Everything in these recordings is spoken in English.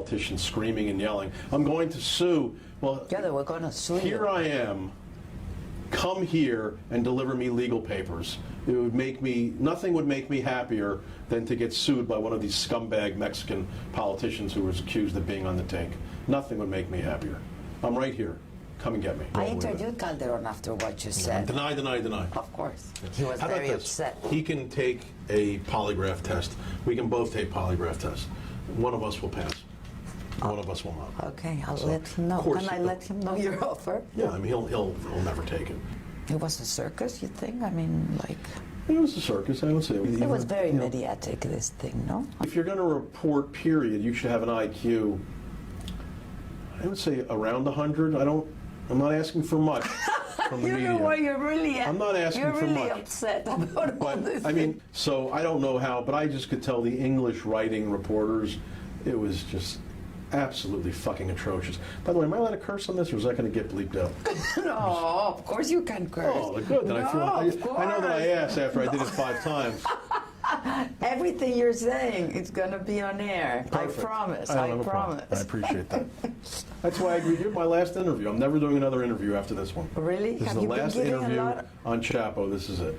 politicians screaming and yelling, I'm going to sue. Well, yeah, they were going to sue here you. I am. Come here and deliver me legal papers. It would make me, nothing would make me happier than to get sued by one of these scumbag Mexican politicians who was accused of being on the take. Nothing would make me happier. I'm right here. Come and get me. I interviewed Calderon after what you said. Deny, deny, deny. Of course. He was very upset. He can take a polygraph test. We can both take polygraph tests. One of us will pass. One of us will not. Okay, I'll let him know. Can I let him know your offer? Yeah, I mean, he'll never take it. It was a circus, you think? I mean, like... It was a circus, I would say. It was very mediatic, this thing, no? If you're going to report, period, you should have an IQ, I would say around 100. I'm not asking for much from the media. You know what, you're really... I'm not asking for much. You're really upset about all this. I mean, so I don't know how, but I just could tell the English writing reporters, it was just absolutely fucking atrocious. By the way, am I allowed to curse on this, or is that going to get bleeped out? No, of course you can curse. Oh, good. Then I know that I asked after I did it 5 times. Everything you're saying is going to be on air. Perfect. I promise. I I promise. I appreciate that. That's why I agreed to do my last interview. I'm never doing another interview after this one. Really? This is the last interview on Chapo. This is it.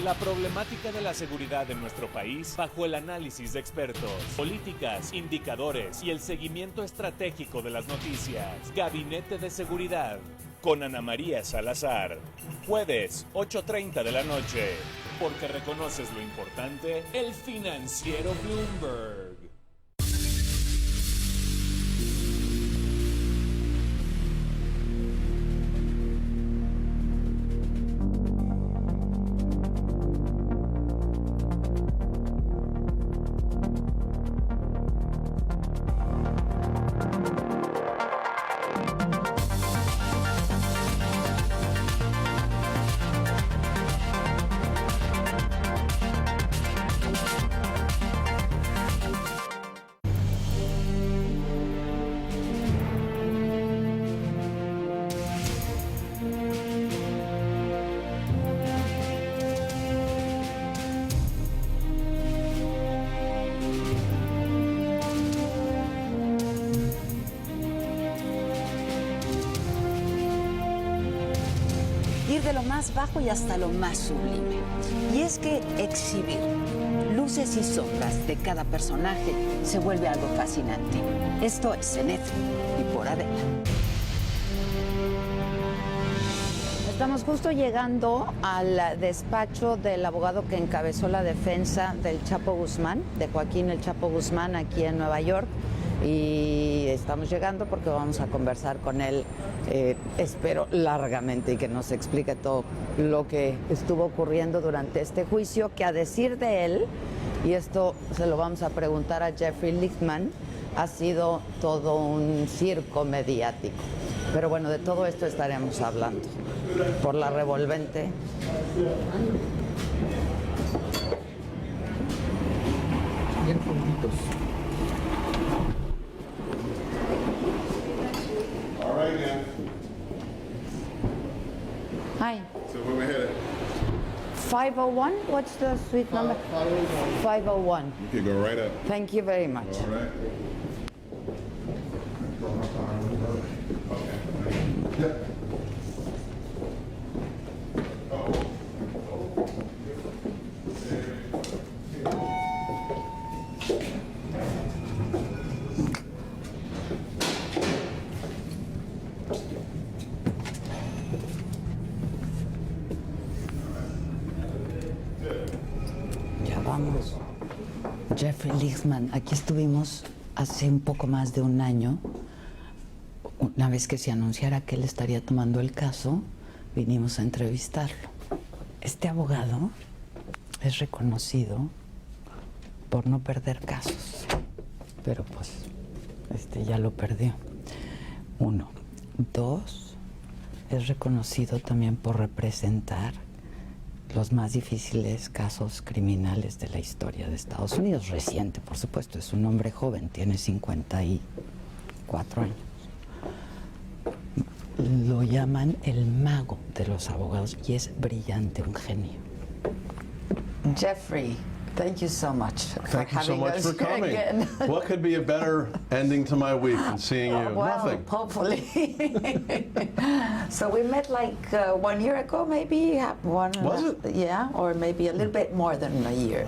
La problemática de la seguridad en nuestro país bajo el análisis de expertos, políticas, indicadores y el seguimiento estratégico de las noticias. Gabinete de Seguridad con Ana María Salazar. Jueves, 8:30 de la noche. Porque reconoces lo importante, el Financiero Bloomberg. De lo más bajo y hasta lo más sublime. Y es que exhibir luces y sombras de cada personaje se vuelve algo fascinante. Esto es en F y por Adela. Estamos justo llegando al despacho del abogado que encabezó la defensa del Chapo Guzmán, de Joaquín el Chapo Guzmán, aquí en Nueva York. Y estamos llegando porque vamos a conversar con él, espero largamente, y que nos explique todo lo que estuvo ocurriendo durante este juicio, que a decir de él, y esto se lo vamos a preguntar a Jeffrey Lichtman, ha sido todo un circo mediático. Pero bueno, de todo esto estaremos hablando por la revolvente. Bien juntitos. Hi. So where we headed? 501? What's the suite number? 501. 501. You can go right up. Thank you very much. All right. Okay. Yeah. Jeffrey Lichtman, aquí estuvimos hace un poco más de un año. Una vez que se anunciara que él estaría tomando el caso, vinimos a entrevistarlo. Este abogado es reconocido por no perder casos, pero pues ya lo perdió. 1. 2, es reconocido también por representar los más difíciles casos criminales de la historia de Estados Unidos. Reciente, por supuesto, es un hombre joven, tiene 54 años. lo llaman el mago de los abogados y es brillante, un genio. Jeffrey, thank you so much Thank you so having much us for coming. again. What could be a better ending to my week than seeing you? Well, Nothing. hopefully. So we met like 1 year ago, maybe one. Was it? Yeah, or maybe a little bit more than a year.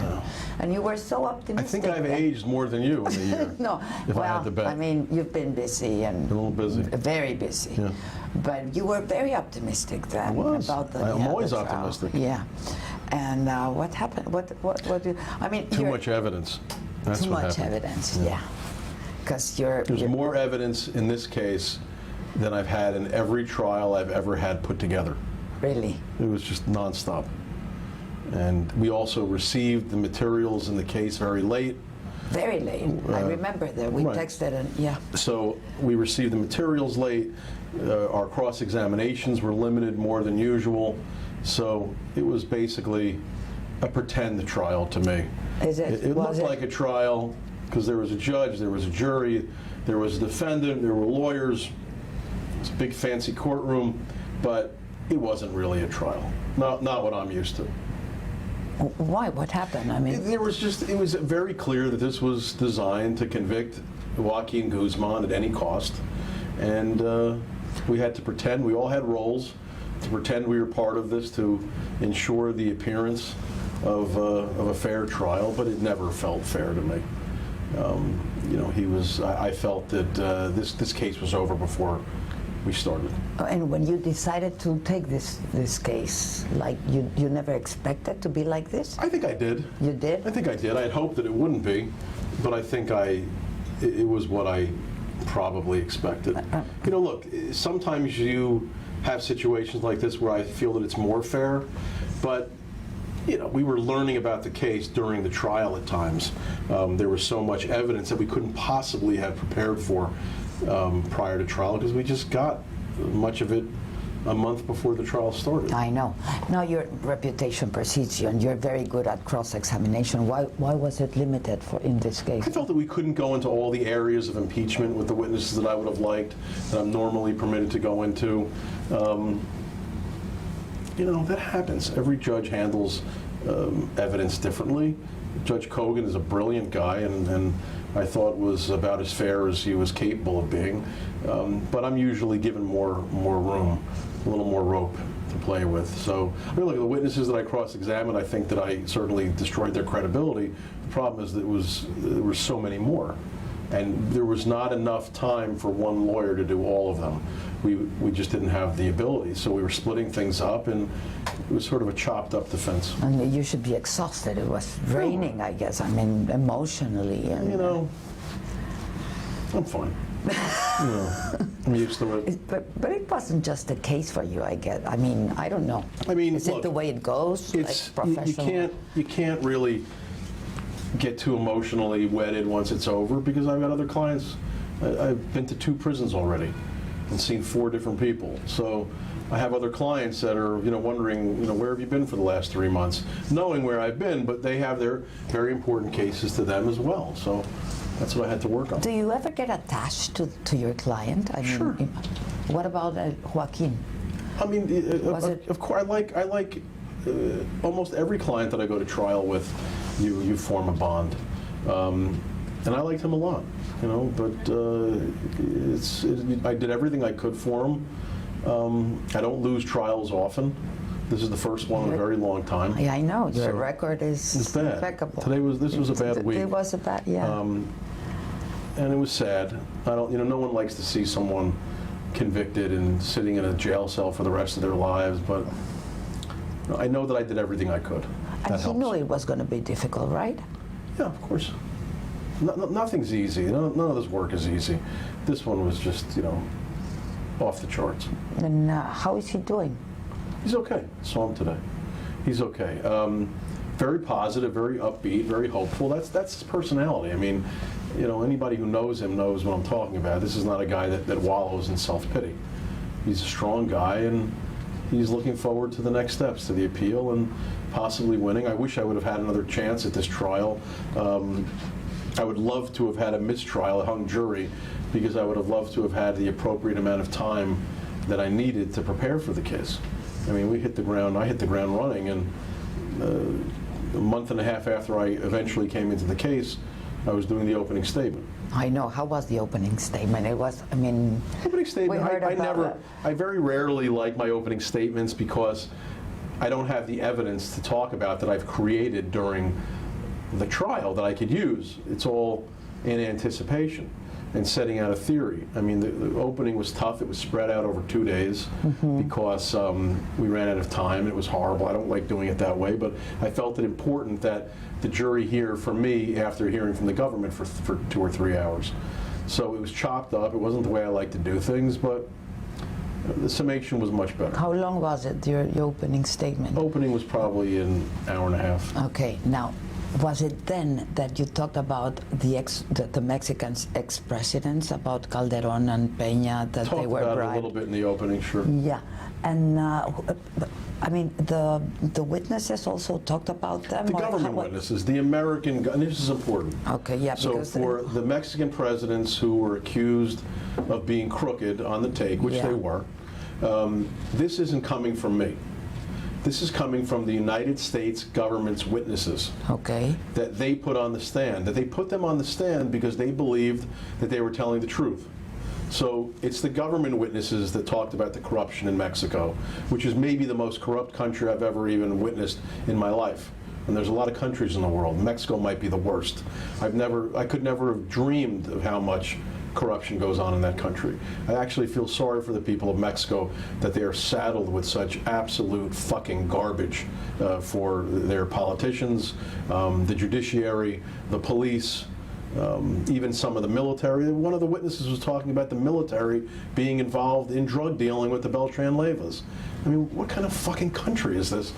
And you were so I optimistic. think I've then. aged more than you in a year. No, if I well, had to bet. I mean, you've been busy and A little busy. very busy. Yeah. But you were very optimistic then I was. about the. I'm always the trial. optimistic. Yeah. And what happened? What? I mean, Too you're- much evidence. That's Too what much happened. evidence. Yeah. Because you're. There's you're- more evidence in this case than I've had in every trial I've ever had put together. Really. It was just nonstop. And we also received the materials in the case very late. Very late. I remember that we right. texted and yeah. So we received the materials late. Our cross-examinations were limited more than usual. So it was basically a pretend trial to me. Is it? It Was looked like a trial because there was a judge, there was a jury, there was a defendant, there were lawyers. It's a big fancy courtroom, but it wasn't really a trial. Not what I'm used to. Why? What happened? I mean, It was very clear that this was designed to convict Joaquin Guzman at any cost, and we had to pretend, we all had roles, to pretend we were part of this to ensure the appearance of a fair trial, but it never felt fair to me. I felt that this case was over before we started. and when you decided to take this case, like you never expected to be like this? I think I did. You did? I think I did. I had hoped that it wouldn't be, but I think it was what I probably expected. Look, sometimes you have situations like this where I feel that it's more fair, but we were learning about the case during the trial at times. There was so much evidence that we couldn't possibly have prepared for prior to trial because we just got much of it a month before the trial started. I know. Now your reputation precedes you, and you're very good at cross-examination. Why was it limited in this case? I felt that we couldn't go into all the areas of impeachment with the witnesses that I would have liked, that I'm normally permitted to go into. That happens. Every judge handles evidence differently. Judge Kogan is a brilliant guy, and I thought was about as fair as he was capable of being. But I'm usually given more room, a little more rope to play with. So, look at the witnesses that I cross-examined. I think that I certainly destroyed their credibility. The problem is that there were so many more, and there was not enough time for one lawyer to do all of them. We just didn't have the ability, so we were splitting things up, and it was sort of a chopped up defense. And you should be exhausted. It was draining, I guess. I mean, emotionally. And, I'm fine. I'm used to it. But it wasn't just a case for you, I guess. I mean, I don't know. I mean, is look, it the way it goes? It's Like professional? you can't really get too emotionally wedded once it's over because I've got other clients. I've been to 2 prisons already and seen 4 different people. So I have other clients that are wondering where have you been for the last 3 months, knowing where I've been, but they have their very important cases to them as well. So that's what I had to work on. Do you ever get attached to your client? I mean, Sure. What about Joaquin? I mean, Was it- of course, I like almost every client that I go to trial with. You form a bond, and I liked him a lot, But I did everything I could for him. I don't lose trials often. This is the first one in a very long time. Yeah, I know your So, record is It's bad. impeccable. This was a bad week. It was a bad, yeah. And it was sad. No one likes to see someone convicted and sitting in a jail cell for the rest of their lives, but I know that I did everything I could. and That he helps. knew it was going to be difficult, right? Yeah, of course. Nothing's easy. None of this work is easy. This one was just, off the charts. And how is he doing? He's okay. Saw him today. He's okay. Very positive, very upbeat, very hopeful. That's his personality. I mean, anybody who knows him knows what I'm talking about. This is not a guy that wallows in self-pity. He's a strong guy, and he's looking forward to the next steps, to the appeal and possibly winning. I wish I would have had another chance at this trial. I would love to have had a mistrial, a hung jury, because I would have loved to have had the appropriate amount of time that I needed to prepare for the case. I mean, I hit the ground running, and a month and a half after I eventually came into the case, I was doing the opening statement. I know. How was the opening statement? It was, I mean, Opening statement, we heard about it. I very rarely like my opening statements because I don't have the evidence to talk about that I've created during the trial that I could use. It's all in anticipation and setting out a theory. I mean, the opening was tough. It was spread out over 2 days because we ran out of time. It was horrible. I don't like doing it that way, but I felt it important that the jury hear from me after hearing from the government for 2 or 3 hours. So it was chopped up. It wasn't the way I like to do things, but the summation was much better. how long was it, your opening statement? Opening was probably an hour and a half. Okay, now, was it then that you talked about the Mexican ex-presidents, about Calderon and Peña, that Talked they were about it a bribed? little bit in the opening, sure. Yeah, and I mean, the witnesses also talked about them? The or government witnesses, the American, and this is important. Okay, yeah, So because for the Mexican presidents who were accused of being crooked on the take, which Yeah. they were, this isn't coming from me. This is coming from the United States government's witnesses Okay, that they put on the stand, that they put them on the stand because they believed that they were telling the truth. So it's the government witnesses that talked about the corruption in Mexico, which is maybe the most corrupt country I've ever even witnessed in my life. And there's a lot of countries in the world. Mexico might be the worst. I could never have dreamed of how much corruption goes on in that country. I actually feel sorry for the people of Mexico that they are saddled with such absolute fucking garbage for their politicians, the judiciary, the police, even some of the military. One of the witnesses was talking about the military being involved in drug dealing with the Beltran-Leyvas. I mean, what kind of fucking country is this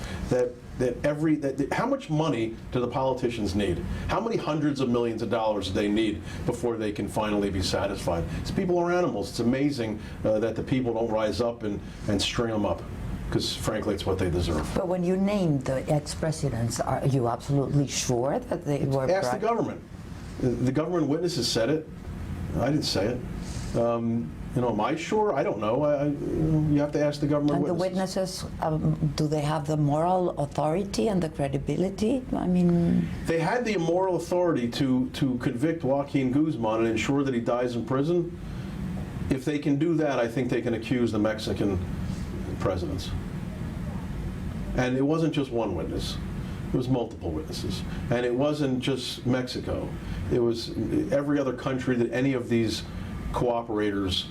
how much money do the politicians need? How many hundreds of millions of dollars do they need before they can finally be satisfied? These people are animals. It's amazing that the people don't rise up and string them up, because frankly, it's what they deserve. but when you named the ex-presidents, are you absolutely sure that they were Ask the bribed? government. The government witnesses said it. I didn't say it. Am I sure? I don't know. You have to ask the government And the witnesses. witnesses, do they have the moral authority and the credibility? I mean, They had the moral authority to convict Joaquin Guzman and ensure that he dies in prison. If they can do that, I think they can accuse the Mexican presidents. And it wasn't just one witness. It was multiple witnesses. And it wasn't just Mexico. It was every other country that any of these cooperators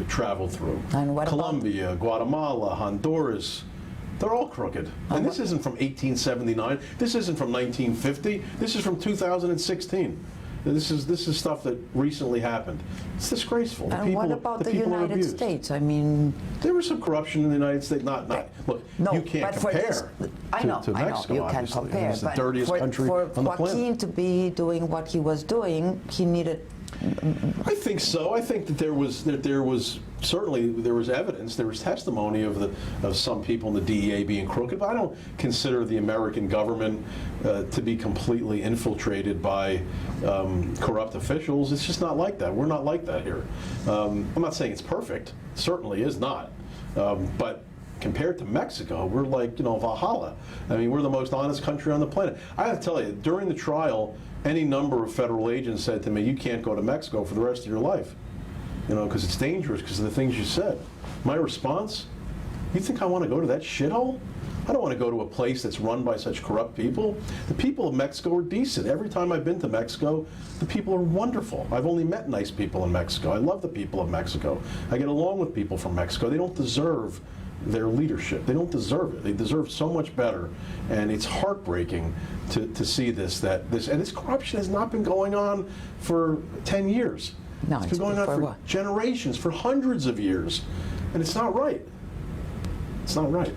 traveled through. And what about- Colombia, Guatemala, Honduras, they're all crooked. And this isn't from 1879. This isn't from 1950. This is from 2016. This is stuff that recently happened. It's disgraceful. and what about the people are United abused. States? I mean, There was some corruption in the United States. Look, no, you can't but for this, compare I know, to Mexico, you can obviously. compare. It's the but dirtiest country for on the Joaquin planet. to be doing what he was doing, he needed. I think so. I think that there was certainly evidence, there was testimony of some people in the DEA being crooked, but I don't consider the American government to be completely infiltrated by corrupt officials. It's just not like that. We're not like that here. I'm not saying it's perfect. It certainly is not. But compared to Mexico, we're like, Valhalla. I mean, we're the most honest country on the planet. I have to tell you, during the trial, any number of federal agents said to me, you can't go to Mexico for the rest of your life, because it's dangerous because of the things you said. My response, you think I want to go to that shithole? I don't want to go to a place that's run by such corrupt people. The people of Mexico are decent. Every time I've been to Mexico, the people are wonderful. I've only met nice people in Mexico. I love the people of Mexico. I get along with people from Mexico. They don't deserve their leadership. They don't deserve it. They deserve so much better. And it's heartbreaking to see this corruption has not been going on for 10 years. No, It's been going on for what? generations, for hundreds of years. And it's not right. It's not right.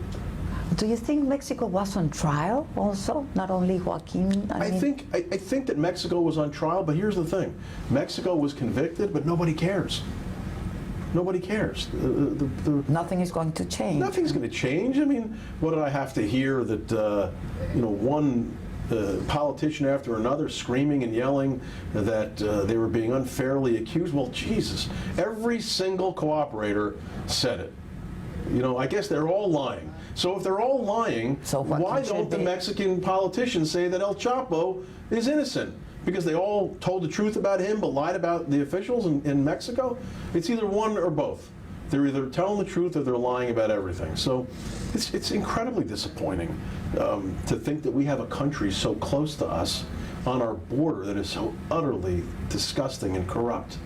Do you think Mexico was on trial also? Not only Joaquin? I think that Mexico was on trial, but here's the thing. Mexico was convicted, but nobody cares. Nobody cares. Nothing is going to change. Nothing's going to change. I mean, what did I have to hear that one politician after another screaming and yelling that they were being unfairly accused. Well, Jesus, every single cooperator said it. You know, I guess they're all lying. So if they're all lying, So what why should don't the be? Mexican politicians say that El Chapo is innocent? Because they all told the truth about him but lied about the officials in Mexico? It's either one or both. They're either telling the truth or they're lying about everything. So it's incredibly disappointing to think that we have a country so close to us on our border that is so utterly disgusting and corrupt.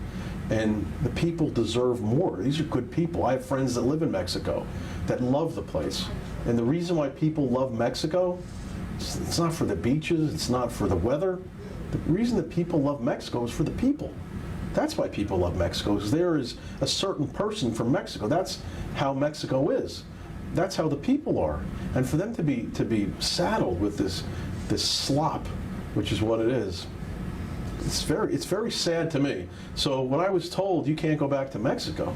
And the people deserve more. These are good people. I have friends that live in Mexico that love the place. And the reason why people love Mexico, it's not for the beaches, it's not for the weather. The reason that people love Mexico is for the people. That's why people love Mexico, because there is a certain person from Mexico. That's how Mexico is. That's how the people are. And for them to be saddled with this slop, which is what it is, it's very sad to me. So when I was told you can't go back to Mexico,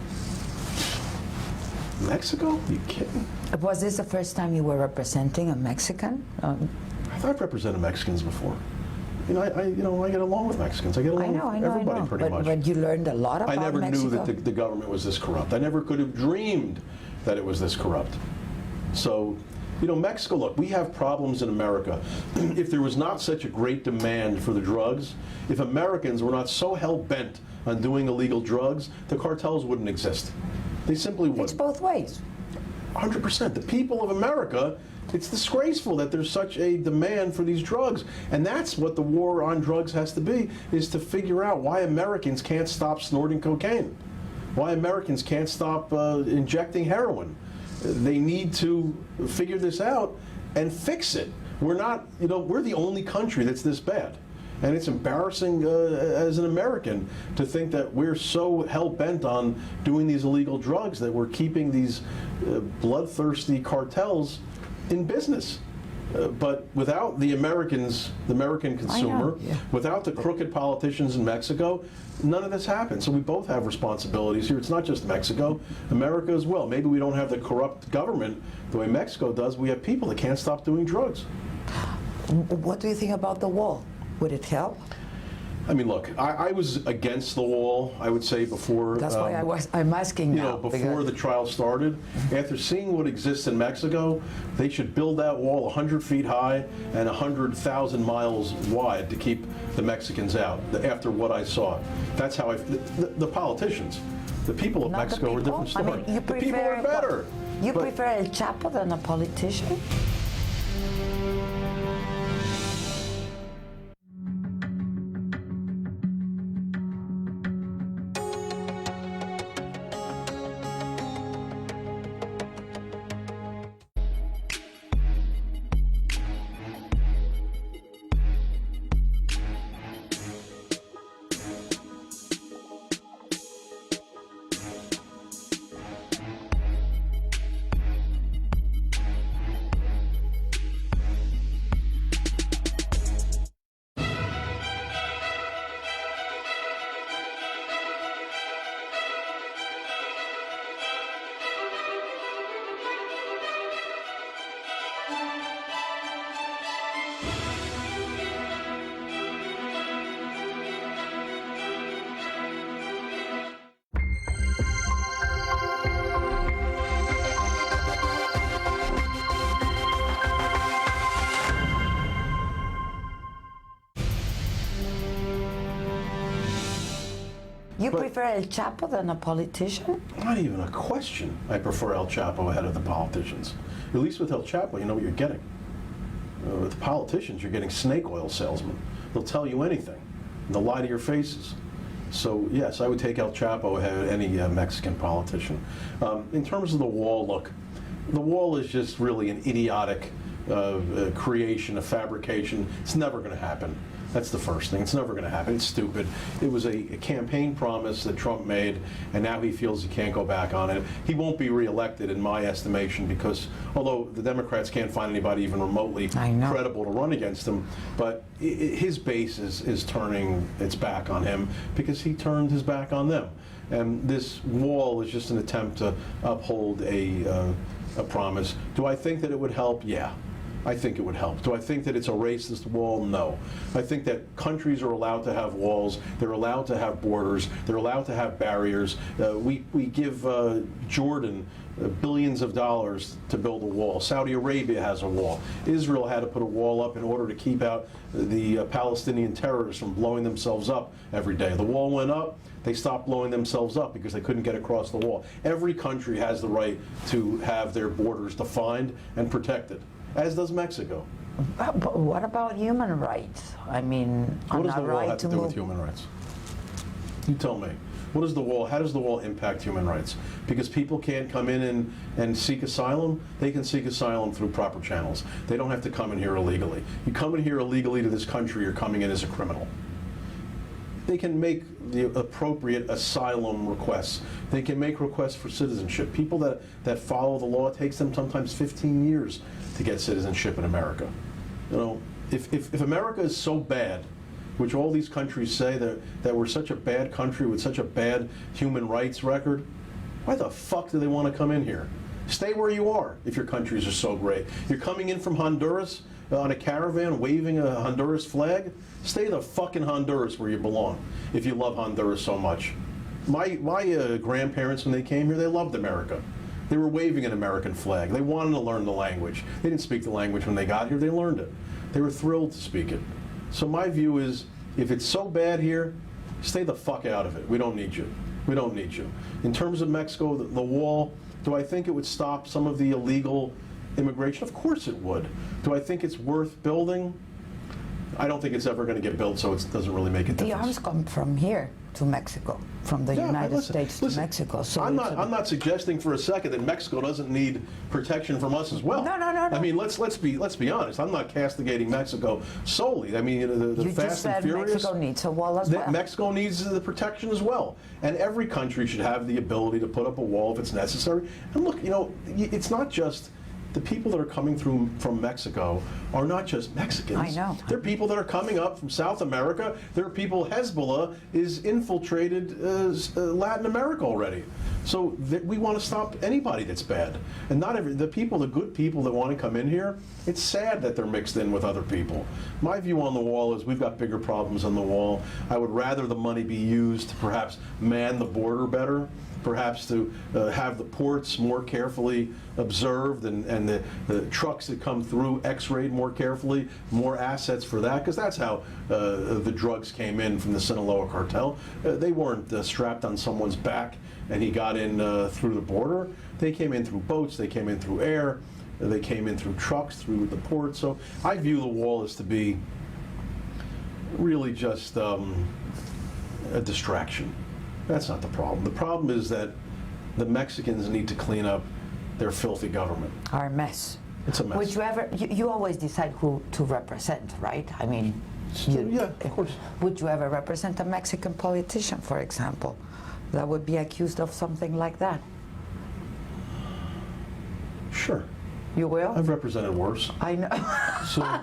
Mexico? Are you kidding? Was this the first time you were representing a Mexican? I've represented Mexicans before. You know, I get along with Mexicans. I get along with everybody pretty much. But you learned a lot about I never Mexico. knew that the government was this corrupt. I never could have dreamed that it was this corrupt. So, you know, Mexico, look, we have problems in America. If there was not such a great demand for the drugs, if Americans were not so hell-bent on doing illegal drugs, the cartels wouldn't exist. They simply wouldn't. It's both ways. 100%. The people of America, it's disgraceful that there's such a demand for these drugs. And that's what the war on drugs has to be, is to figure out why Americans can't stop snorting cocaine, why Americans can't stop injecting heroin. They need to figure this out and fix it. We're not, you know, we're the only country that's this bad. And it's embarrassing as an American to think that we're so hell-bent on doing these illegal drugs that we're keeping these bloodthirsty cartels in business. But without the Americans, the American consumer, without the crooked politicians in Mexico, none of this happens. So we both have responsibilities here. It's not just Mexico, America as well. Maybe we don't have the corrupt government the way Mexico does. We have people that can't stop doing drugs. What do you think about the wall? Would it help? I mean, look, I was against the wall, I would say, before. That's why I'm asking you now. know, before the trial started. After seeing what exists in Mexico, they should build that wall 100 feet high and 100,000 miles wide to keep the Mexicans out. After what I saw, that's how the politicians, the people of Not Mexico are a different story. I mean, you the people prefer are better. You But- prefer El Chapo than a politician? You prefer El Chapo than a politician? Not even a question. I prefer El Chapo ahead of the politicians. At least with El Chapo, you know what you're getting. With the politicians, you're getting snake oil salesmen. They'll tell you anything. They'll lie to your faces. So yes, I would take El Chapo ahead of any Mexican politician. In terms of the wall, look, the wall is just really an idiotic creation, a fabrication. It's never going to happen. That's the first thing. It's never going to happen. It's stupid. It was a campaign promise that Trump made, and now he feels he can't go back on it. He won't be reelected, in my estimation, because although the Democrats can't find anybody even remotely credible to run against him, but his base is turning its back on him because he turned his back on them. And this wall is just an attempt to uphold a promise. Do I think that it would help? Yeah. I think it would help. Do I think that it's a racist wall? No. I think that countries are allowed to have walls. They're allowed to have borders. They're allowed to have barriers. We give Jordan billions of dollars to build a wall. Saudi Arabia has a wall. Israel had to put a wall up in order to keep out the Palestinian terrorists from blowing themselves up every day. The wall went up. They stopped blowing themselves up because they couldn't get across the wall. Every country has the right to have their borders defined and protected, as does Mexico. But what about human rights? I mean, What does the wall right have to do with human rights? You tell me. What is the wall? How does the wall impact human rights? Because people can't come in and seek asylum. They can seek asylum through proper channels. They don't have to come in here illegally. You come in here illegally to this country, you're coming in as a criminal. They can make the appropriate asylum requests. They can make requests for citizenship. People that follow the law, it takes them sometimes 15 years to get citizenship in America. You know, if America is so bad, which all these countries say that we're such a bad country with such a bad human rights record, why the fuck do they want to come in here? Stay where you are if your countries are so great. You're coming in from Honduras on a caravan waving a Honduras flag? Stay the fuck in Honduras where you belong if you love Honduras so much. My grandparents, when they came here, they loved America. They were waving an American flag. They wanted to learn the language. They didn't speak the language when they got here. They learned it. They were thrilled to speak it. So my view is, if it's so bad here, stay the fuck out of it. We don't need you. We don't need you. In terms of Mexico, the wall, do I think it would stop some of the illegal immigration? Of course it would. Do I think it's worth building? I don't think it's ever going to get built, so it doesn't really make a difference. The arms come from here to Mexico, from the United States to Mexico. So I'm not suggesting for a second that Mexico doesn't need protection from us as well. No. I mean, let's be honest. I'm not castigating Mexico solely. I mean, the you Fast just said and Furious. Mexico needs a wall as well. Mexico needs the protection as well, and every country should have the ability to put up a wall if it's necessary. And look, you know, it's not just. The people that are coming through from Mexico are not just Mexicans. I know. They're people that are coming up from South America. There are people, Hezbollah is infiltrated Latin America already. So we want to stop anybody that's bad. And not the good people that want to come in here, it's sad that they're mixed in with other people. My view on the wall is we've got bigger problems on the wall. I would rather the money be used to perhaps man the border better, perhaps to have the ports more carefully observed and the trucks that come through x-rayed more carefully, more assets for that, because that's how the drugs came in from the Sinaloa cartel. They weren't strapped on someone's back and he got in through the border. They came in through boats, they came in through air, they came in through trucks, through the port. So I view the wall as to be really just a distraction. That's not the problem. The problem is that the Mexicans need to clean up their filthy government. Our mess. It's a mess. Whichever, you always decide who to represent, right? I mean, yeah, of course. Would you ever represent a Mexican politician, for example, that would be accused of something like that? Sure. You will? I've represented worse. I know. So,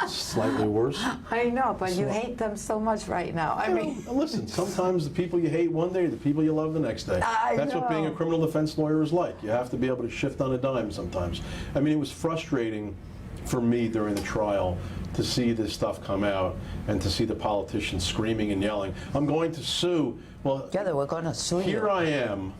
slightly worse. I know, but you hate them so much right now. I mean, listen, sometimes the people you hate one day, the people you love the next day. That's what being a criminal defense lawyer is like. You have to be able to shift on a dime sometimes. I mean, it was frustrating for me during the trial to see this stuff come out and to see the politicians screaming and yelling, "I'm going to sue." Well, yeah, they were going to sue you. Here I am.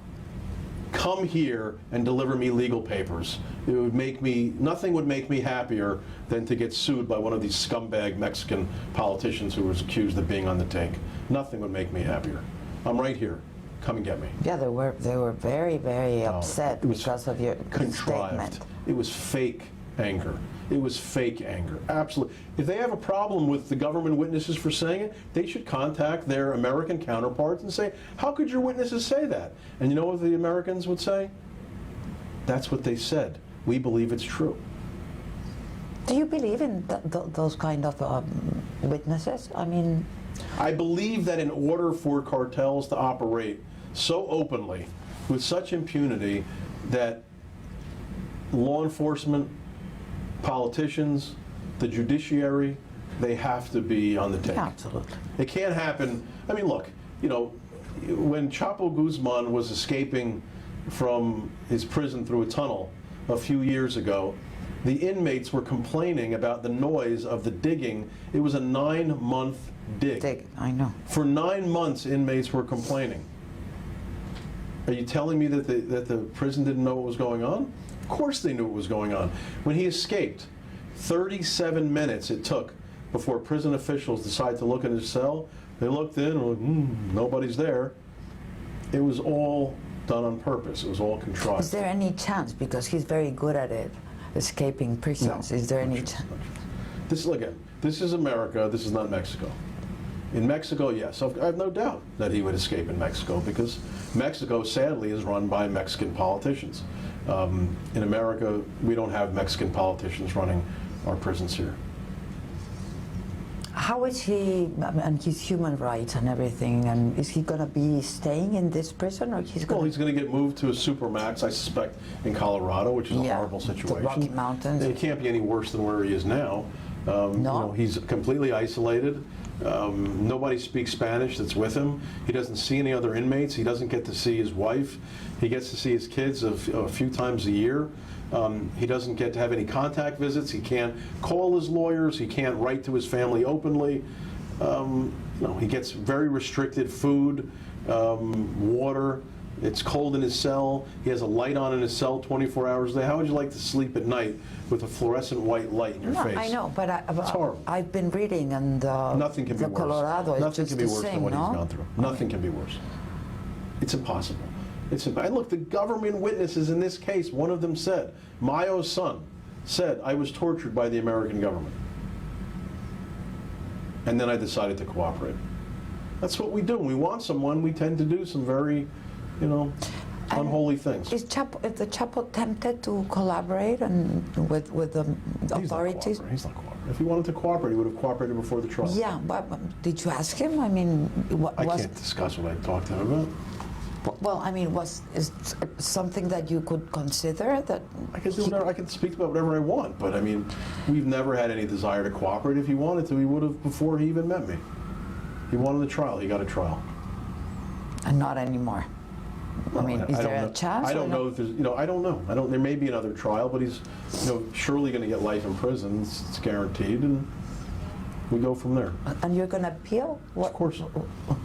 Come here and deliver me legal papers. It would make me, nothing would make me happier than to get sued by one of these scumbag Mexican politicians who was accused of being on the take. Nothing would make me happier. I'm right here. Come and get me. Yeah, they were very, very upset because of your statement. It was fake anger. It was fake anger. Absolutely. If they have a problem with the government witnesses for saying it, they should contact their American counterparts and say, how could your witnesses say that? And you know what the Americans would say? That's what they said. We believe it's true. Do you believe in those kind of witnesses? I mean, I believe that in order for cartels to operate so openly, with such impunity, that law enforcement, politicians, the judiciary, they have to be on the take. Absolutely. It can't happen. I mean, look, you know, when Chapo Guzman was escaping from his prison through a tunnel a few years ago, The inmates were complaining about the noise of the digging. It was a 9-month dig. I know. For 9 months, inmates were complaining. Are you telling me that the prison didn't know what was going on? Of course they knew what was going on. When he escaped, 37 minutes it took before prison officials decided to look in his cell. They looked in and were like, nobody's there. It was all done on purpose. It was all contrived. Is there any chance, because he's very good at it, escaping prisons, is there any chance? This is America, this is not Mexico. In Mexico, yes, I have no doubt that he would escape in Mexico, because Mexico, sadly, is run by Mexican politicians. In America, we don't have Mexican politicians running our prisons here. How is he, and his human rights and everything, and is he going to be staying in this prison, or he's going Well, he's going to get moved to a supermax, I suspect, in Colorado, which is a horrible situation. The Rocky Mountains. It can't be any worse than where he is now. No. He's completely isolated. Nobody speaks Spanish that's with him. He doesn't see any other inmates. He doesn't get to see his wife. He gets to see his kids a few times a year. He doesn't get to have any contact visits. He can't call his lawyers. He can't write to his family openly. He gets very restricted food, water. It's cold in his cell. He has a light on in his cell 24 hours a day. How would you like to sleep at night with a fluorescent white light in your face? I know, but it's horrible. I've been reading, and nothing can be worse. Colorado is nothing just can be the worse same, than what no? he's gone through. Nothing can be worse. It's impossible. And look, the government witnesses in this case, one of them said, Mayo's son said, I was tortured by the American government. And then I decided to cooperate. That's what we do. When we want someone, we tend to do some very, unholy things. Is the Chapo tempted to collaborate with the authorities? He's not cooperating. If he wanted to cooperate, he would have cooperated before the trial. Yeah, but did you ask him? I mean, I can't discuss what I talked to him about. Well, I mean, is something that you could consider that? I can do whatever, I can speak about whatever I want, but I mean, we've never had any desire to cooperate. If he wanted to, he would have before he even met me. He wanted a trial. He got a trial. And not anymore. I mean, is there a chance? I don't know if there's, I don't know. There may be another trial, but he's, surely going to get life in prison. It's guaranteed, and we go from there. And you're going to appeal? Of course.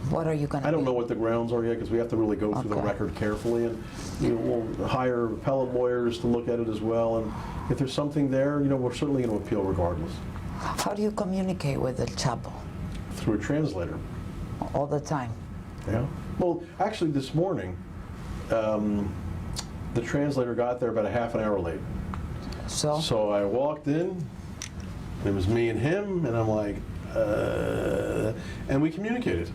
What are you going to I don't know what the grounds are yet, because we have to really go through the record carefully, and we'll hire appellate lawyers to look at it as well. And if there's something there, we're certainly going to appeal regardless. How do you communicate with El Chapo? Through a translator. All the time? Yeah. Well, actually, this morning, the translator got there about a half an hour late. So I walked in, it was me and him, and I'm like, and we communicated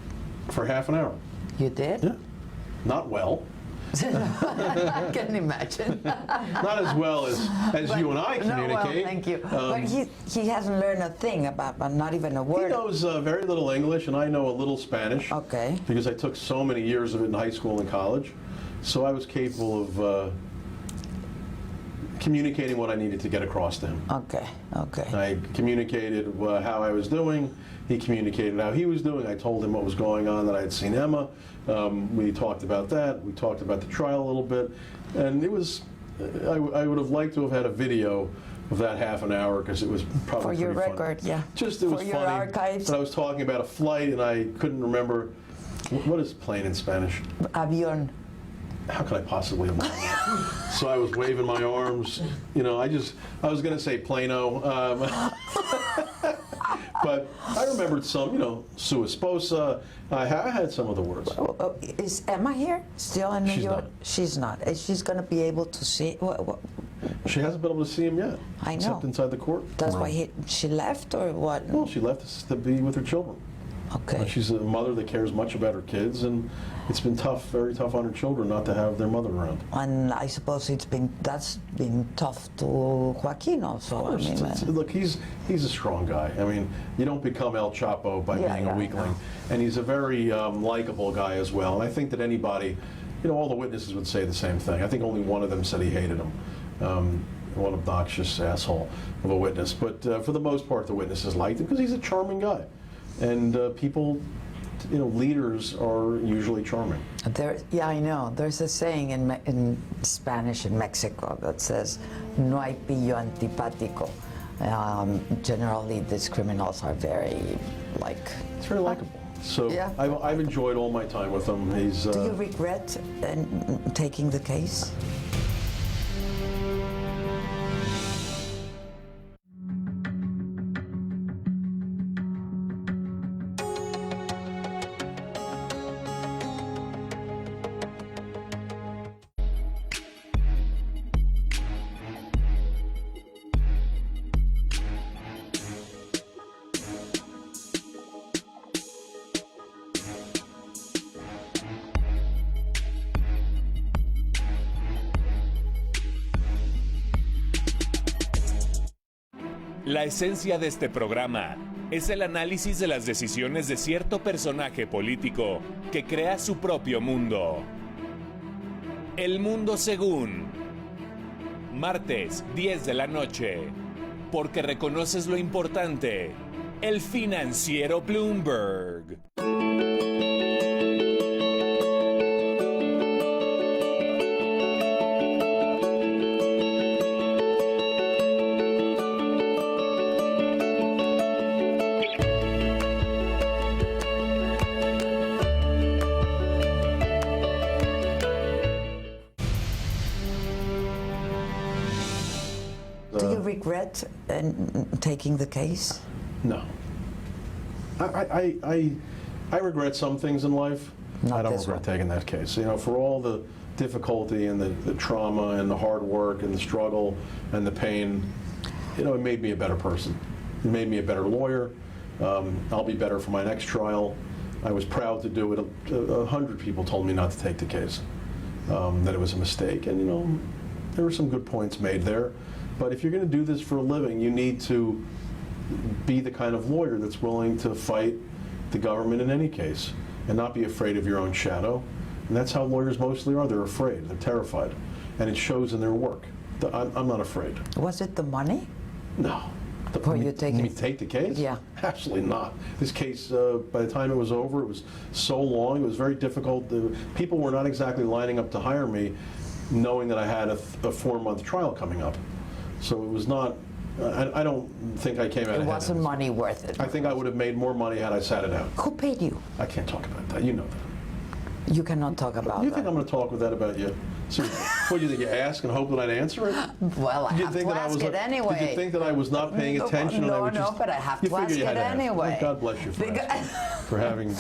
for half an hour. You did? Yeah. Not well. I can imagine. Not as well as you and I communicate. No, well, thank you. But he hasn't learned a thing about, not even a word. He knows very little English, and I know a little Spanish. Okay. Because I took so many years of it in high school and college. So I was capable of communicating what I needed to get across to him. Okay. I communicated how I was doing. He communicated how he was doing. I told him what was going on, that I had seen Emma. We talked about that. We talked about the trial a little bit. And it was, I would have liked to have had a video of that half an hour, because it was probably for your pretty record, funny. yeah. Just it was for your funny. archives. But I was talking about a flight, and I couldn't remember what is plane in Spanish. Avión. How could I possibly have known that? So I was waving my arms. I was going to say Plano. But I remembered some, sua esposa. I had some of the words. Is Emma here still in New York? Not. She's not. Is she going to be able to see? She hasn't been able to see him yet. I know. Except inside the court. That's why she left, or what? Well, she left to be with her children. Okay. She's a mother that cares much about her kids, and it's been tough, very tough on her children not to have their mother around. And I suppose that's been tough to Joaquin also. Of course. Look, he's a strong guy. I mean, you don't become El Chapo by being a weakling. And he's a very likable guy as well. And I think that anybody, all the witnesses would say the same thing. I think only one of them said he hated him. One obnoxious asshole of a witness. But for the most part, the witnesses liked him because he's a charming guy. And people leaders are usually charming. Yeah, I know. There's a saying in Spanish in Mexico that says, "No hay pillo antipático." Generally, these criminals are very, It's very likable. So Yeah. I've enjoyed all my time with him. He's. Do you regret taking the case? La esencia de este programa es el análisis de las decisiones de cierto personaje político que crea su propio mundo. El Mundo Según. Martes, 10 de la noche. Porque reconoces lo importante. El Financiero Bloomberg. Do you regret taking the case? No. I regret some things in life. Not I don't this regret one. taking that case. For all the difficulty and the trauma and the hard work and the struggle and the pain, it made me a better person. It made me a better lawyer. I'll be better for my next trial. I was proud to do it. 100 people told me not to take the case, that it was a mistake. And, there were some good points made there. But if you're going to do this for a living, you need to be the kind of lawyer that's willing to fight the government in any case and not be afraid of your own shadow. And that's how lawyers mostly are. They're afraid. They're terrified. And it shows in their work. I'm not afraid. Was it the money? No. For you taking- me take the case? Yeah. Absolutely not. This case, by the time it was over, it was so long, it was very difficult. People were not exactly lining up to hire me knowing that I had a 4-month trial coming up. So it was not, I don't think I came out ahead. It wasn't money worth it. I think I would have made more money had I sat it out. Who paid you? I can't talk about that. You know that. You cannot talk about You that. think I'm going to talk with that about you? Seriously. What, do you think you ask and hope that I'd answer it? Well, I Did you have think to that I ask was it anyway. Did you think that I was not paying attention? and I No, would just, but I have you to figure ask you had it to ask. anyway. God bless you for having No,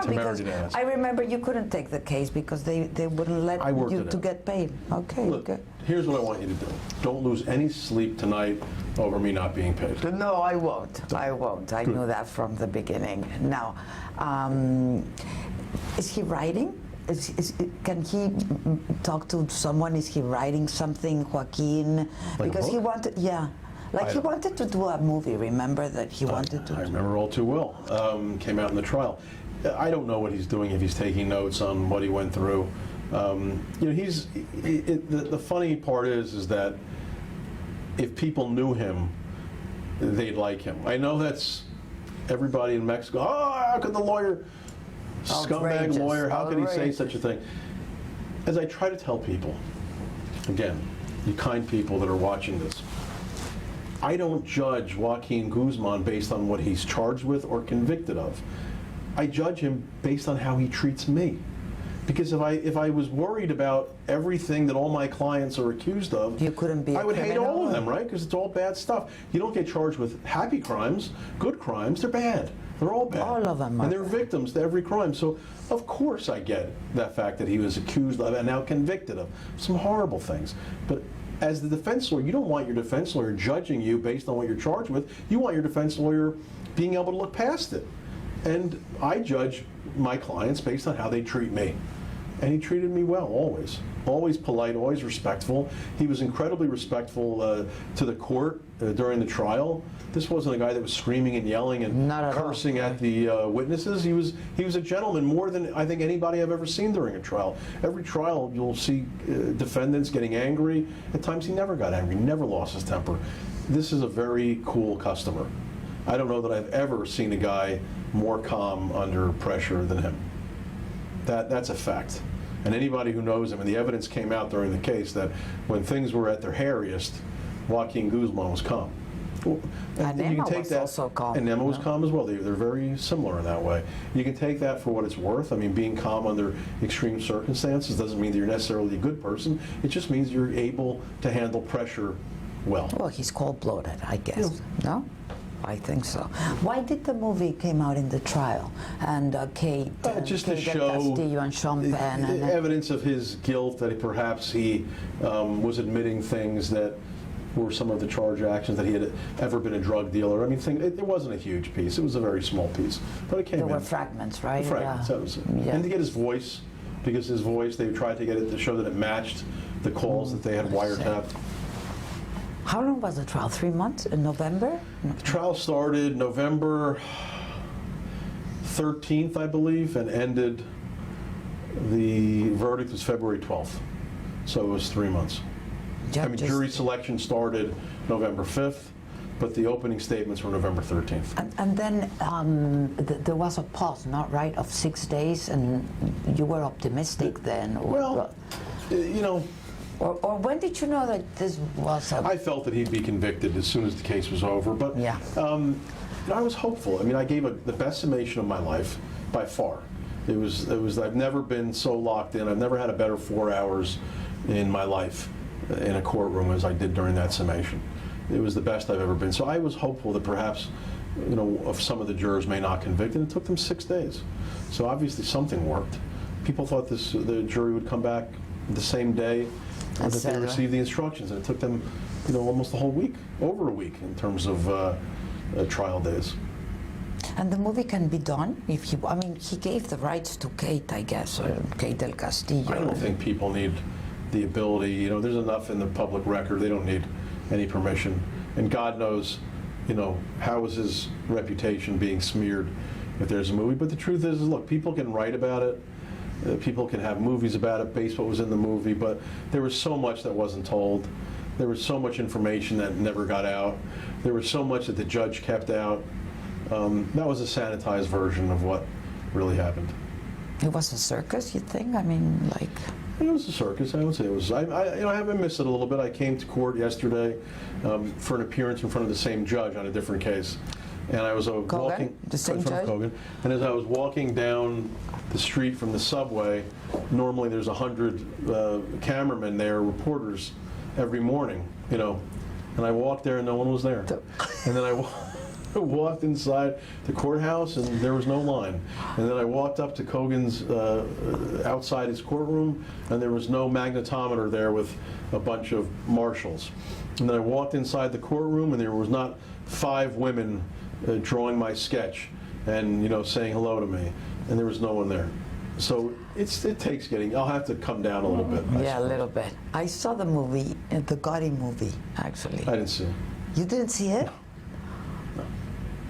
temerity because to ask. I remember you couldn't take the case because they wouldn't let I worked you it to out. get paid. Okay, Look, okay. here's what I want you to do. Don't lose any sleep tonight over me not being paid. No, I won't. I won't. I knew that from the beginning. Now, is he writing? Can he talk to someone? Is he writing something, Joaquin? Like a Because he book? wanted, yeah. Like he wanted to do a movie, remember that he wanted to? I remember all too well. Came out in the trial. I don't know what he's doing, if he's taking notes on what he went through. The funny part is that if people knew him, they'd like him. I know that's everybody in Mexico. Oh, how could the lawyer, scumbag Outrageous. lawyer, how could he say Outrageous. such a thing? As I try to tell people, again, you kind people that are watching this, I don't judge Joaquin Guzman based on what he's charged with or convicted of. I judge him based on how he treats me. Because if I was worried about everything that all my clients are accused of, You couldn't be a I would hate criminal. all of them, right? Because it's all bad stuff. You don't get charged with happy crimes, good crimes, they're bad. They're all bad. All of them are And they're victims to every crime. So, of course I get that fact that he was accused of and now convicted of some horrible things. But as the defense lawyer, you don't want your defense lawyer judging you based on what you're charged with. You want your defense lawyer being able to look past it. And I judge my clients based on how they treat me. And he treated me well, always. Always polite, always respectful. He was incredibly respectful to the court during the trial. This wasn't a guy that was screaming and yelling and Not at all. cursing at the witnesses. He was a gentleman, more than I think anybody I've ever seen during a trial. Every trial you'll see defendants getting angry. At times he never got angry, never lost his temper. This is a very cool customer. I don't know that I've ever seen a guy more calm under pressure than him. That's a fact. And anybody who knows him, and the evidence came out during the case that when things were at their hairiest, Joaquin Guzman was calm. And you Emma can take was that, also calm. and Emma was No? calm as well. They're very similar in that way. You can take that for what it's worth. I mean, being calm under extreme circumstances doesn't mean that you're necessarily a good person. It just means you're able to handle pressure well. Well, he's cold-blooded, I guess. No? I think so. Why did the movie came out in the trial? And Kate, Just to Kate del show Castillo and Sean Penn. And, evidence of his guilt, that perhaps he was admitting things that were some of the charge actions, that he had ever been a drug dealer. I mean, it wasn't a huge piece. It was a very small piece. But it came there in. were fragments, right? Fragments, that was it. Yeah. And to get his voice, because his voice, they tried to get it to show that it matched the calls that they had wiretapped. How long was the trial? 3 months? In November? The trial started November 13th, I believe, and ended, the verdict was February 12th. So it was 3 months. I mean, jury selection started November 5th, but the opening statements were November 13th. And then there was a pause, not right, of 6 days, and you were optimistic then? Well, you know, or when did you know that this was a... I felt that he'd be convicted as soon as the case was over, but Yeah. I was hopeful. I mean, I gave the best summation of my life by far. It was. I've never been so locked in. I've never had a better 4 hours in my life in a courtroom as I did during that summation. It was the best I've ever been. So I was hopeful that perhaps, you know, of some of the jurors may not convict, and it took them 6 days. So obviously something worked. People thought the jury would come back the same day that they received the instructions, and it took them, you know, almost a whole week, over a week in terms of trial days. And the movie can be done if you... I mean, he gave the rights to Kate, I guess, or Kate del Castillo. I don't think people need the ability, you know, there's enough in the public record. They don't need any permission. And God knows, you know, how is his reputation being smeared if there's a movie. But the truth is, look, people can write about it. People can have movies about it based what was in the movie, but there was so much that wasn't told. There was so much information that never got out. There was so much that the judge kept out. That was a sanitized version of what really happened. It was a circus, you think? I mean, like... It was a circus, I would say. It was. I haven't missed it a little bit. I came to court yesterday for an appearance in front of the same judge on a different case, and I was walking the same in front of judge? Kogan. And as I was walking down the street from the subway, normally there's 100 cameramen there, reporters, every morning, you know, and I walked there and no one was there, and then I walked inside the courthouse and there was no line. And then I walked up to Kogan's outside his courtroom and there was no magnetometer there with a bunch of marshals. And then I walked inside the courtroom and there was not 5 women drawing my sketch and, you know, saying hello to me. And there was no one there. So it takes getting, I'll have to come down a little bit. Yeah, a little bit. I saw the movie, the Gotti movie, actually. I didn't see it. You didn't see it? No.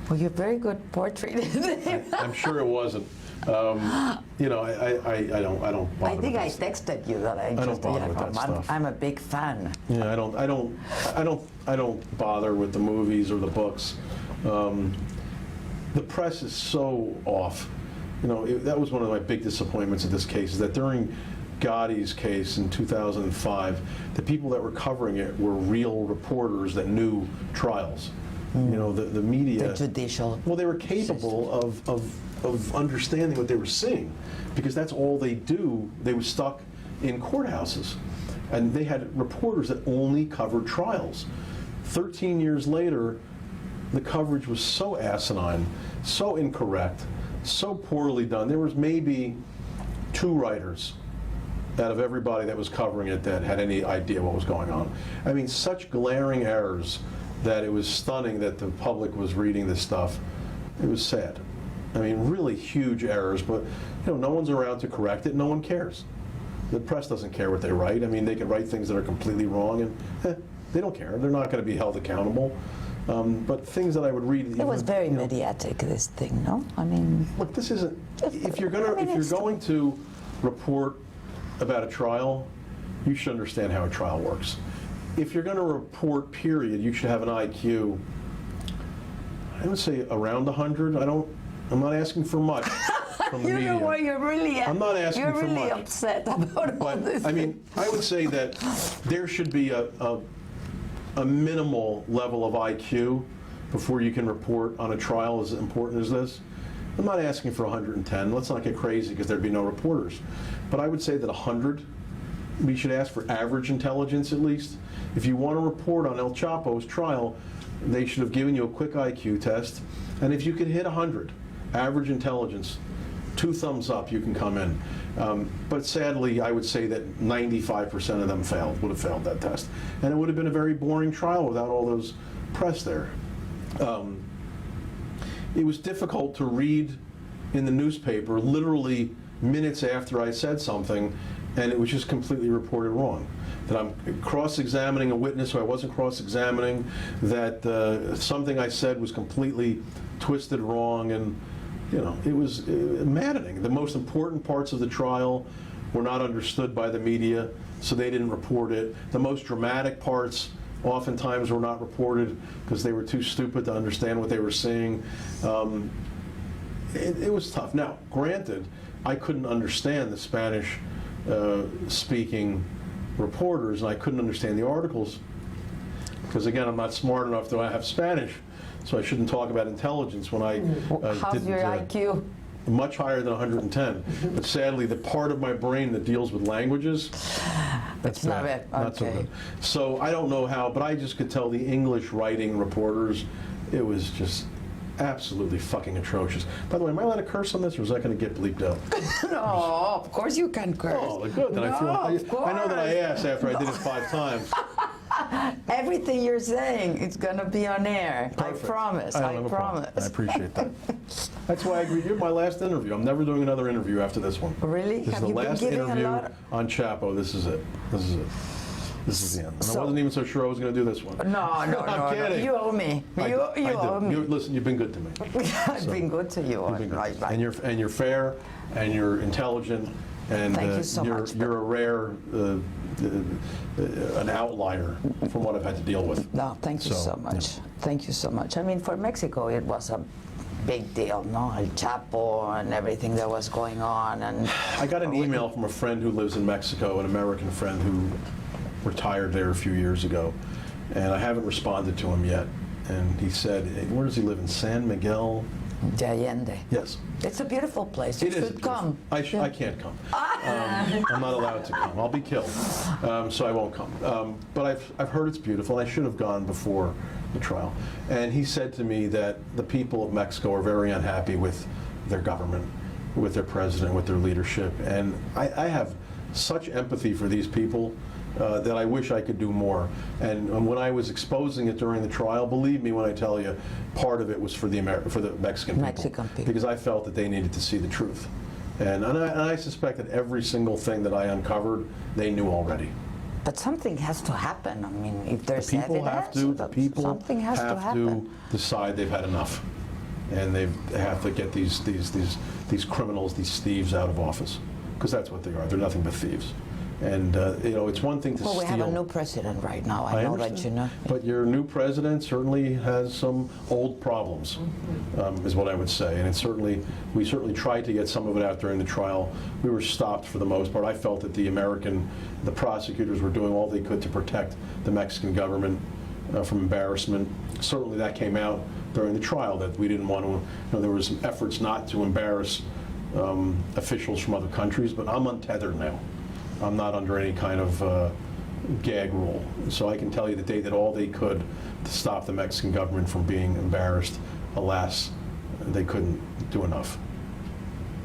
Well, you're very good portrait. I'm sure it wasn't. You know, I don't bother. I think I with this. texted you that I don't just bother with that stuff. I'm a big fan. Yeah, I don't bother with the movies or the books. The press is so off. You know, that was one of my big disappointments of this case, is that during Gotti's case in 2005, the people that were covering it were real reporters that knew trials. You know, the media. The judicial. Well, they were capable of understanding what they were seeing, because that's all they do. They were stuck in courthouses, and they had reporters that only covered trials. 13 years later, the coverage was so asinine, so incorrect, so poorly done. There was maybe 2 writers out of everybody that was covering it that had any idea what was going on. I mean, such glaring errors that it was stunning that the public was reading this stuff. It was sad. I mean, really huge errors, but you know, no one's around to correct it. No one cares. The press doesn't care what they write. I mean, they can write things that are completely wrong, and they don't care. They're not going to be held accountable. But things that I would read. It was very mediatic, this thing, no? I mean, look, this isn't. If you're going to report about a trial, you should understand how a trial works. If you're going to report, period, you should have an IQ, I would say around 100. I don't I'm not asking for much from the You media. know what? You're really. I'm not asking you're for really much. upset about all But this. I mean, I would say that there should be a minimal level of IQ before you can report on a trial as important as this. I'm not asking for 110. Let's not get crazy because there'd be no reporters. But I would say that 100, we should ask for average intelligence at least. If you want to report on El Chapo's trial, they should have given you a quick IQ test. And if you could hit 100, average intelligence, 2 thumbs up, you can come in. But sadly, I would say that 95% of them would have failed that test. And it would have been a very boring trial without all those press there. It was difficult to read in the newspaper literally minutes after I said something, and it was just completely reported wrong. That I'm cross-examining a witness who I wasn't cross-examining, that something I said was completely twisted wrong, and you know, it was maddening. The most important parts of the trial were not understood by the media, so they didn't report it. The most dramatic parts oftentimes were not reported because they were too stupid to understand what they were seeing. It was tough. Now, granted, I couldn't understand the Spanish speaking reporters, and I couldn't understand the articles because, again, I'm not smart enough to have Spanish, so I shouldn't talk about intelligence when I How's didn't. your IQ? Much higher than 110. But sadly, the part of my brain that deals with languages, that's It's not bad. bad. Not so Okay. good. So I don't know how, but I just could tell the English writing reporters, it was just absolutely fucking atrocious. By the way, am I allowed to curse on this, or is that going to get bleeped out? No, of course you can curse. Oh, good. Then No, I know that I of asked after I did it 5 times. Everything you're saying, it's gonna be on air. Perfect. I promise. don't I have a problem. promise. I appreciate that. That's why I agreed. You're my last interview. I'm never doing another interview after this one. Really? This Have is the you been last giving a interview lot? on Chapo. This is it. This is it. This is the end. And I So- wasn't even so sure I was going to do this one. No, I'm no. kidding. You owe me. I You do. owe me. Listen, you've been good to me. I've been good to you. You've been good. Right. And you're fair, and you're intelligent, and Thank you so much. you're a rare, an outlier from what I've had to deal with. No, thank you so much. Thank you so much. I mean, for Mexico, it was a big deal, no? El Chapo and everything that was going on. And I got an email from a friend who lives in Mexico, an American friend who retired there a few years ago, and I haven't responded to him yet. And he said, where does he live, in San Miguel? de Allende. Yes. It's a beautiful place. You It is should come. I can't come. I'm not allowed to come. I'll be killed, so I won't come. But I've heard it's beautiful. I should have gone before the trial. And he said to me that the people of Mexico are very unhappy with their government, with their president, with their leadership. And I have such empathy for these people that I wish I could do more. And when I was exposing it during the trial, believe me when I tell you, part of it was for the Mexican people. Because I felt that they needed to see the truth. And I suspect that every single thing that I uncovered, they knew already. But something has to happen. I mean, if there's The people evidence, something has to happen. Decide they've had enough. And they have to get these criminals, these thieves out of office. Because that's what they are. They're nothing but thieves. And it's one thing to steal. Well, we have a new president right now. I know that you know. But your new president certainly has some old problems, is what I would say. And we certainly tried to get some of it out during the trial. We were stopped for the most part. I felt that the prosecutors were doing all they could to protect the Mexican government from embarrassment. Certainly that came out during the trial, that we didn't want to, there was some efforts not to embarrass officials from other countries, but I'm untethered now. I'm not under any kind of gag rule. So I can tell you that they did all they could to stop the Mexican government from being embarrassed. Alas, they couldn't do enough.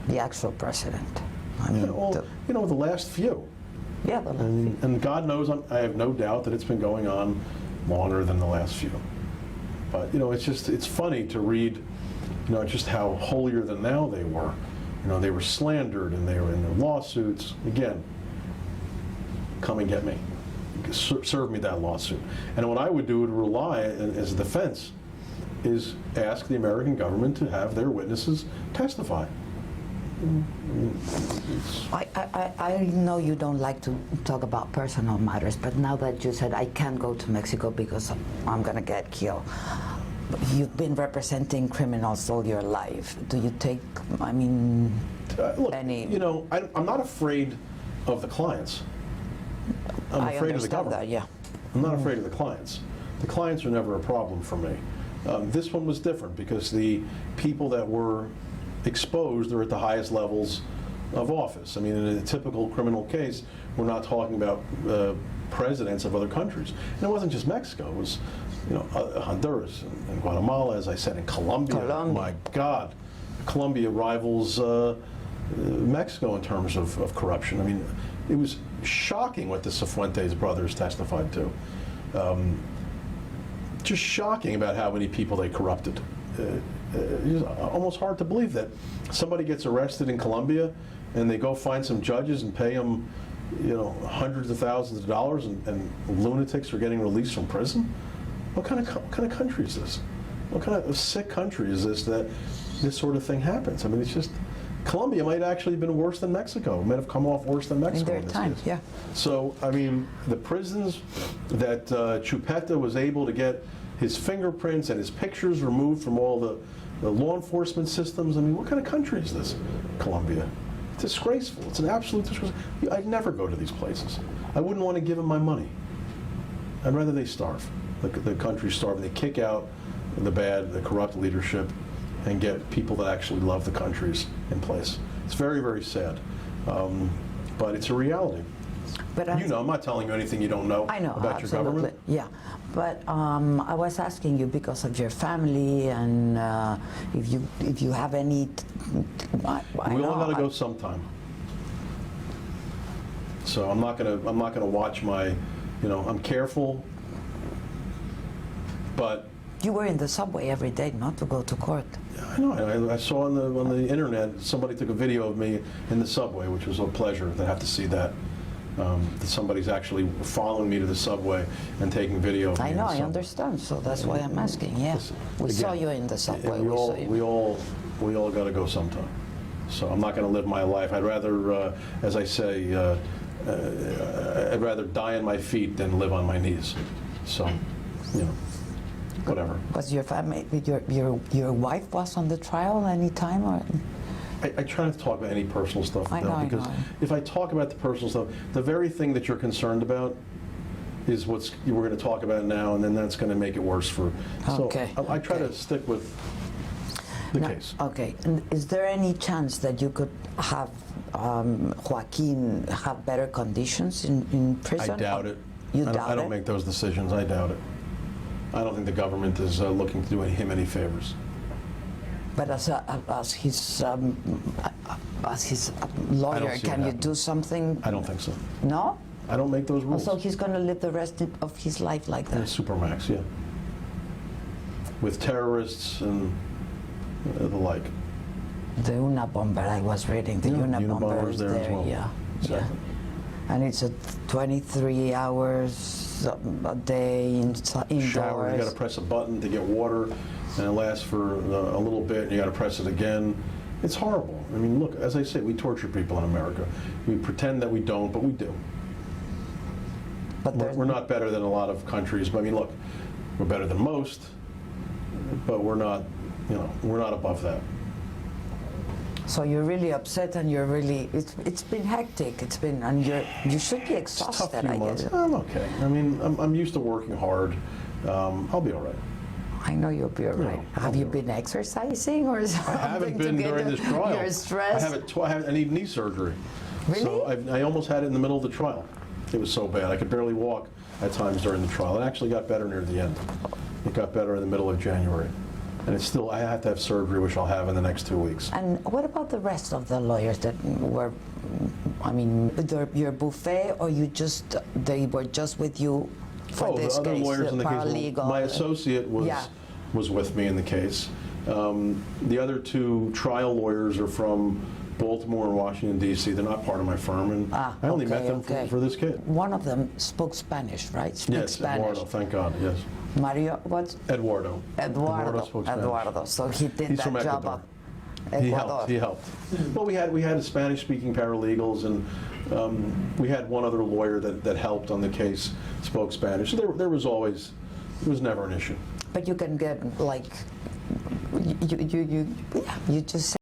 The actual president. I mean, the last few. Yeah, the last few. And God knows, I have no doubt that it's been going on longer than the last few. But, it's funny to read, just how holier than thou they were. They were slandered and they were in their lawsuits. Again, come and get me. Serve me that lawsuit. And what I would do to rely as a defense is ask the American government to have their witnesses testify. I know you don't like to talk about personal matters, but now that you said I can't go to Mexico because I'm going to get killed, you've been representing criminals all your life. Do you take, I mean, Look, any... you know, I'm not afraid of the clients. I'm I afraid of the understand government. that, yeah. I'm not afraid of the clients. The clients are never a problem for me. This one was different because the people that were exposed are at the highest levels of office. I mean, in a typical criminal case, we're not talking about presidents of other countries. And it wasn't just Mexico. It was, you know, Honduras and Guatemala, as I said, and Colombia. Colombia. My God, Colombia rivals Mexico in terms of corruption. I mean, it was shocking what the Cifuentes brothers testified to. Just shocking about how many people they corrupted. It's almost hard to believe that somebody gets arrested in Colombia and they go find some judges and pay them, you know, hundreds of thousands of dollars, and lunatics are getting released from prison. What kind of country is this? What kind of sick country is this that this sort of thing happens? I mean, it's just, Colombia might actually have been worse than Mexico. It might have come off worse than Mexico. In their time, case. yeah. So, I mean, the prisons that Chupeta was able to get his fingerprints and his pictures removed from all the law enforcement systems. I mean, what kind of country is this, Colombia? It's disgraceful. It's an absolute disgrace. I'd never go to these places. I wouldn't want to give them my money. I'd rather they starve. The country starve, and they kick out the corrupt leadership and get people that actually love the countries in place. It's very, very sad. But it's a reality. But You know, I'm not telling you anything you don't know I know, about your government. Yeah, but I was asking you because of your family, and if you have any. We all got to go sometime. So I'm not gonna watch my, you know, I'm careful, but. You were in the subway every day, not to go to court. I know. I saw on the internet somebody took a video of me in the subway, which was a pleasure to have to see that. That somebody's actually following me to the subway and taking video of me. I know, in the I subway. understand. So that's why I'm asking. Yeah, Listen, we saw again, you in the subway. and saw you. we all got to go sometime. So I'm not going to live my life. I'd rather, as I say, I'd rather die on my feet than live on my knees. So, you know, whatever. Was your family, your wife was on the trial any time, or? I try not to talk about any personal stuff I with them, know, because I know. if I talk about the personal stuff, the very thing that you're concerned about is we're going to talk about now, and then that's going to make it worse for. Okay, So I try to okay. stick with the No, case. Okay, and is there any chance that you could have Joaquin have better conditions in prison? I doubt it. You I doubt don't it? make those decisions. I doubt it. I don't think the government is looking to do him any favors. But as his lawyer, see can it you happen. do something? I don't think so. No? I don't make those rules. So he's going to live the rest of his life like Yeah, that? Supermax, yeah. With terrorists and the like. The Unabomber, I was reading, the Yeah, Unabomber Unabomber's is there as well. yeah. Exactly. Yeah. And it's 23 hours a day Shower, you got indoors. to press a button to get water, and it lasts for a little bit, and you got to press it again. It's horrible. I mean, look, as I say, we torture people in America. We pretend that we don't, but we do. But We're not better than a lot of countries, but I mean, look, we're better than most, but we're not, you know, we're not above that. So you're really upset, and you're really, it's been hectic. It's been, and you should be It's a tough exhausted, few I months. guess. I'm okay. I mean, I'm used to working hard. I'll be all right. I know you'll be all right. I'll Have be you all been exercising or something? I haven't to been get during this trial. Your stress? I need knee surgery. Really? So I almost had it in the middle of the trial. It was so bad. I could barely walk at times during the trial. It actually got better near the end. It got better in the middle of January. And it's still, I have to have surgery, which I'll have in the next 2 weeks. And what about the rest of the lawyers that were, I mean, your buffet, or they were just with you for this the other case? lawyers in the case. paralegal? My associate was with me in the case. The other two trial lawyers are from Baltimore and Washington, D.C. They're not part of my firm, and I only met them for this kid. One of them spoke Spanish, right? Speaks Yes, Spanish. Eduardo, thank God, yes. Mario, what's? Eduardo. Spoke Spanish. Eduardo. So he did He's that from job Ecuador. of He Ecuador. helped. Well, we had Spanish-speaking paralegals, and we had one other lawyer that helped on the case, spoke Spanish. So there was never an issue. But you can get like you just